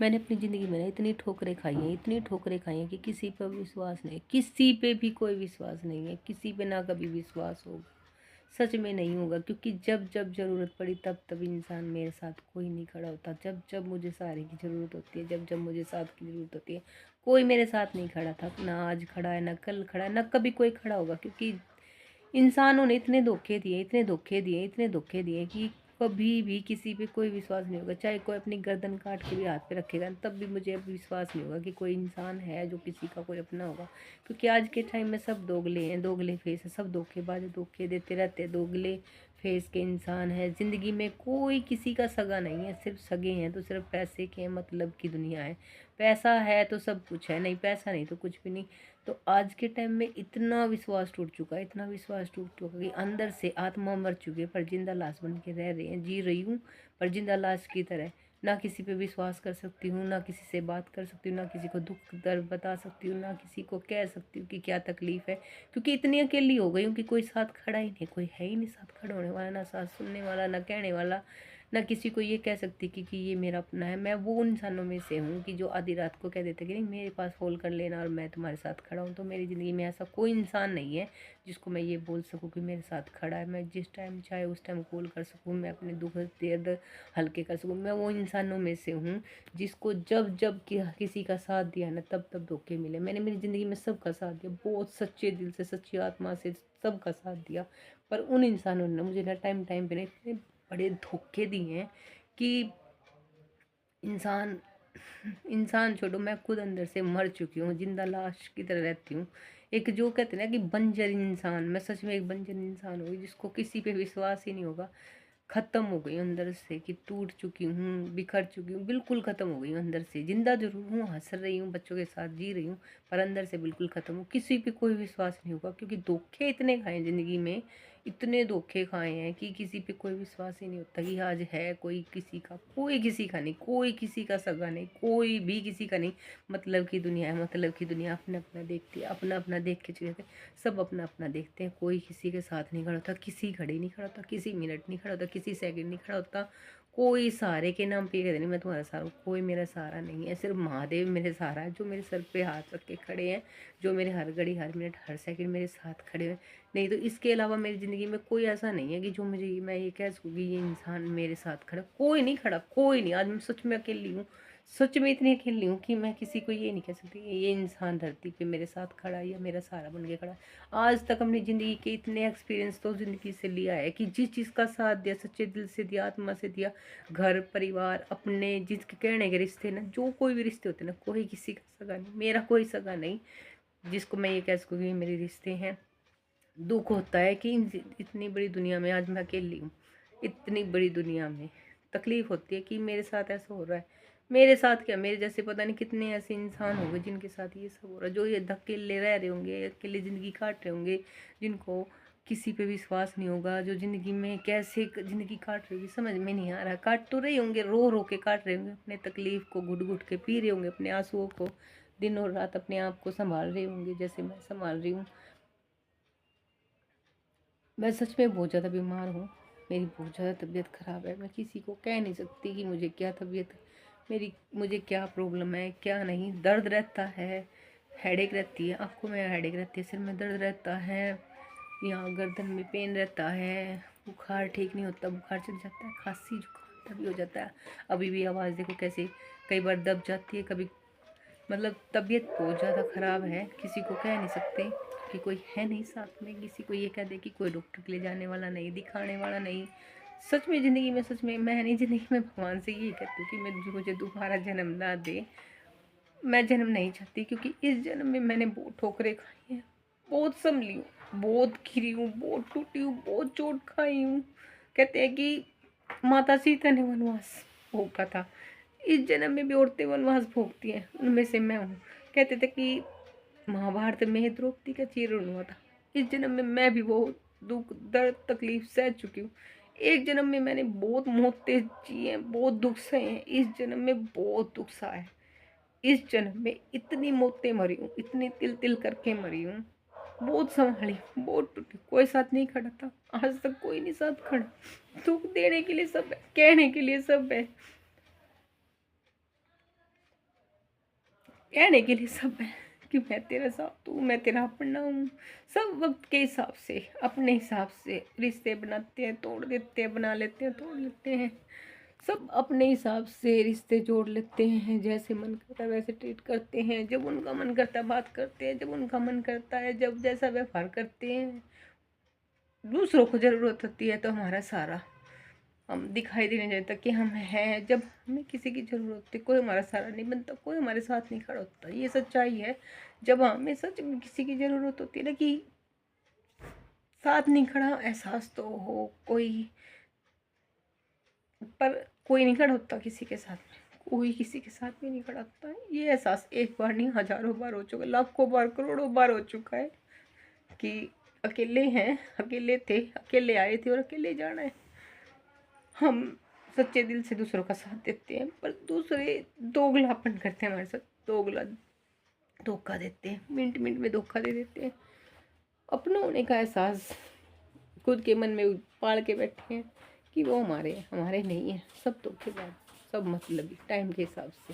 मैंने अपनी ज़िंदगी में ना इतनी ठोकरें खाई हैं, इतनी ठोकरें खाई हैं कि किसी पर विश्वास नहीं, किसी पे भी कोई विश्वास नहीं है, किसी पे ना कभी विश्वास होगा। सच में नहीं होगा, क्योंकि जब जब ज़रूरत पड़ी तब तब इंसान मेरे साथ कोई नहीं खड़ा होता। जब जब मुझे सहारे की ज़रूरत होती है, जब जब मुझे साथ की ज़रूरत होती है, कोई मेरे साथ नहीं खड़ा था। ना आज खड़ा है, ना कल खड़ा है, ना कभी कोई खड़ा होगा। क्योंकि इंसानों ने इतने धोखे दिए, इतने धोखे दिए, इतने धोखे दिए कि कभी भी किसी पे कोई विश्वास नहीं होगा। चाहे कोई अपनी गर्दन काट के भी हाथ पे रखेगा तब भी मुझे अब विश्वास नहीं होगा कि कोई इंसान है जो किसी का कोई अपना होगा। क्योंकि आज के टाइम में सब दोगले हैं, दोगले फेस है, सब धोखेबाज, धोखे देते रहते हैं, दोगले फेस के इंसान है। ज़िंदगी में कोई किसी का सगा नहीं है, सिर्फ सगे हैं तो सिर्फ पैसे के मतलब की दुनिया है। पैसा है तो सब कुछ है, नहीं पैसा नहीं तो कुछ भी नहीं। तो आज के टाइम में इतना विश्वास टूट चुका है, इतना विश्वास टूट चुका कि अंदर से आत्मा मर चुकी है, पर जिंदा लाश बन के रह रहे हैं। जी रही हूँ पर जिंदा लाश की तरह। ना किसी पे विश्वास कर सकती हूँ, ना किसी से बात कर सकती हूँ, ना किसी को दुख दर्द बता सकती हूँ, ना किसी को कह सकती हूँ कि क्या तकलीफ़ है। क्योंकि इतनी अकेली हो गई हूँ कि कोई साथ खड़ा ही नहीं, कोई है ही नहीं साथ खड़ा होने वाला, ना साथ सुनने वाला, ना कहने वाला, ना किसी को ये कह सकती कि ये मेरा अपना है। मैं वो इंसानों में से हूँ कि जो आधी रात को कह देते कि नहीं मेरे पास फ़ोन कर लेना और मैं तुम्हारे साथ खड़ा हूँ। तो मेरी ज़िंदगी में ऐसा कोई इंसान नहीं है जिसको मैं ये बोल सकूँ कि मेरे साथ खड़ा है। मैं जिस टाइम चाहे उस टाइम कॉल कर सकूँ, मैं अपने दुख दर्द हल्के कर सकूँ। मैं वो इंसानों में से हूँ जिसको जब जब किसी का साथ दिया ना तब तब धोखे मिले। मैंने मेरी ज़िंदगी में सबका साथ दिया, बहुत सच्चे दिल से, सच्ची आत्मा से सबका साथ दिया। पर उन इंसानों ने मुझे ना टाइम टाइम पे ना इतने बड़े धोखे दिए हैं कि इंसान इंसान छोड़ो, मैं खुद अंदर से मर चुकी हूँ, जिंदा लाश की तरह रहती हूँ। एक जो कहते हैं ना कि बंजर इंसान, मैं सच में एक बंजर इंसान हूँ जिसको किसी पे विश्वास ही नहीं होगा। ख़त्म हो गई हूँ अंदर से, कि टूट चुकी हूँ, बिखर चुकी हूँ, बिल्कुल ख़त्म हो गई हूँ अंदर से। ज़िंदा ज़रूर हूँ, हँस रही हूँ, बच्चों के साथ जी रही हूँ, पर अंदर से बिल्कुल ख़त्म हूँ। किसी पे कोई विश्वास नहीं होगा, क्योंकि धोखे इतने खाए हैं ज़िंदगी में, इतने धोखे खाए हैं कि किसी पे कोई विश्वास ही नहीं होता कि आज है कोई किसी का, कोई किसी का नहीं, कोई किसी का सगा नहीं, कोई भी किसी का नहीं। मतलब की दुनिया है, मतलब की दुनिया अपना अपना देखती है, अपना अपना देख के चले जाते हैं। सब अपना अपना देखते हैं, कोई किसी के साथ नहीं खड़ा होता, किसी घड़ी नहीं खड़ा होता, किसी मिनट नहीं खड़ा होता, किसी सेकंड नहीं खड़ा होता। कोई सहारे के नाम पे कहते नहीं मैं तुम्हारा सहारा हूँ, कोई मेरा सहारा नहीं है। सिर्फ महादेव मेरे सहारा है, जो मेरे सर पे हाथ रख के खड़े हैं, जो मेरे हर घड़ी, हर मिनट, हर सेकंड मेरे साथ खड़े हैं। नहीं तो इसके अलावा मेरी ज़िंदगी में कोई ऐसा नहीं है कि जो मुझे मैं ये कह सकूँ कि ये इंसान मेरे साथ खड़ा। कोई नहीं खड़ा, कोई नहीं। आज मैं सच में अकेली हूँ, सच में इतनी अकेली हूँ कि मैं किसी को ये नहीं कह सकती कि ये इंसान धरती पे मेरे साथ खड़ा है या मेरा सहारा बन के खड़ा है। आज तक अपनी ज़िंदगी के इतने एक्सपीरियंस तो ज़िंदगी से लिया है कि जिस चीज़ का साथ दिया, सच्चे दिल से दिया, आत्मा से दिया, घर परिवार अपने जिसके कहने के रिश्ते ना, जो कोई भी रिश्ते होते ना, कोई किसी का सगा नहीं, मेरा कोई सगा नहीं जिसको मैं ये कह सकूँ कि ये मेरे रिश्ते हैं। दुख होता है कि इतनी बड़ी दुनिया में आज मैं अकेली हूँ, इतनी बड़ी दुनिया में तकलीफ होती है कि मेरे साथ ऐसा हो रहा है। मेरे साथ क्या, मेरे जैसे पता नहीं कितने ऐसे इंसान होंगे जिनके साथ ये सब हो रहा है, जो ये धकेले रह रहे होंगे, अकेले ज़िंदगी काट रहे होंगे, जिनको किसी पे विश्वास नहीं होगा, जो ज़िंदगी में कैसे ज़िंदगी काट रही होगी समझ में नहीं आ रहा। काट तो रहे होंगे, रो रो के काट रहे होंगे, अपने तकलीफ़ को घुट घुट के पी रहे होंगे, अपने आंसुओं को दिन और रात अपने आप को संभाल रहे होंगे जैसे मैं संभाल रही हूँ। मैं सच में बहुत ज़्यादा बीमार हूँ, मेरी बहुत ज़्यादा तबीयत ख़राब है। मैं किसी को कह नहीं सकती कि मुझे क्या तबीयत मेरी, मुझे क्या प्रॉब्लम है, क्या नहीं। दर्द रहता है, हेडेक रहती है, आँखों में हेडेक रहती है, सिर में दर्द रहता है, यहाँ गर्दन में पेन रहता है, बुखार ठीक नहीं होता, बुखार चढ़ जाता है, खांसी जुकाम तभी हो जाता है। अभी भी आवाज़ देखो कैसे कई बार दब जाती है, कभी मतलब तबीयत बहुत ज़्यादा ख़राब है, किसी को कह नहीं सकते कि कोई है नहीं साथ में, किसी को ये कह दे कि कोई डॉक्टर के लिए जाने वाला नहीं, दिखाने वाला नहीं। सच में ज़िंदगी में, सच में मैं नहीं, ज़िंदगी में भगवान से यही कहती हूँ कि मैं मुझे दोबारा जन्म ना दे। मैं जन्म नहीं चाहती, क्योंकि इस जन्म में मैंने बहुत ठोकरें खाई हैं, बहुत संभली हूँ, बहुत गिरी हूँ, बहुत टूटी हूँ, बहुत चोट खाई हूँ। कहते हैं कि माता सीता ने वनवास भोगा था, इस जन्म में भी औरतें वनवास भोगती हैं, उनमें से मैं हूँ। कहते थे कि महाभारत में द्रौपदी का चीरण हुआ था, इस जन्म में मैं भी बहुत दुख दर्द तकलीफ सह चुकी हूँ। एक जन्म में मैंने बहुत मौतें जी हैं, बहुत दुख सहे हैं, इस जन्म में बहुत दुख सहा है। इस जन्म में इतनी मौतें मरी हूँ, इतनी तिल तिल करके मरी हूँ, बहुत संभाली, बहुत टूटी, कोई साथ नहीं खड़ा था, आज तक कोई नहीं साथ खड़ा। दुख देने के लिए सब है, कहने के लिए सब है, कहने के लिए सब है कि मैं तेरा साथ हूँ, मैं तेरा अपना हूँ। सब वक्त के हिसाब से, अपने हिसाब से रिश्ते बनाते हैं, तोड़ देते हैं, बना लेते हैं, तोड़ लेते हैं। सब अपने हिसाब से रिश्ते जोड़ लेते हैं, जैसे मन करता है वैसे ट्रीट करते हैं, जब उनका मन करता है बात करते हैं, जब उनका मन करता है जब जैसा व्यवहार करते हैं। दूसरों को ज़रूरत होती है तो हमारा सारा हम दिखाई देने जाता कि हम हैं। जब हमें किसी की ज़रूरत होती है कोई हमारा सहारा नहीं बनता, कोई हमारे साथ नहीं खड़ा होता, ये सच्चाई है। जब हमें सच में किसी की ज़रूरत होती है ना कि साथ नहीं खड़ा, एहसास तो हो कोई, पर कोई नहीं खड़ा होता किसी के साथ में, कोई किसी के साथ भी नहीं खड़ा होता है। ये एहसास एक बार नहीं हज़ारों बार हो चुका, लाखों बार, करोड़ों बार हो चुका है कि अकेले हैं, अकेले थे, अकेले आए थे और अकेले जाना है। हम सच्चे दिल से दूसरों का साथ देते हैं, पर दूसरे दोगलापन करते हैं हमारे साथ, दोगला धोखा देते हैं, मिनट मिनट में धोखा दे देते हैं। अपना होने का एहसास खुद के मन में पाल के बैठे हैं कि वो हमारे हमारे नहीं है। सब धोखेबाज, सब मतलबी टाइम के हिसाब से।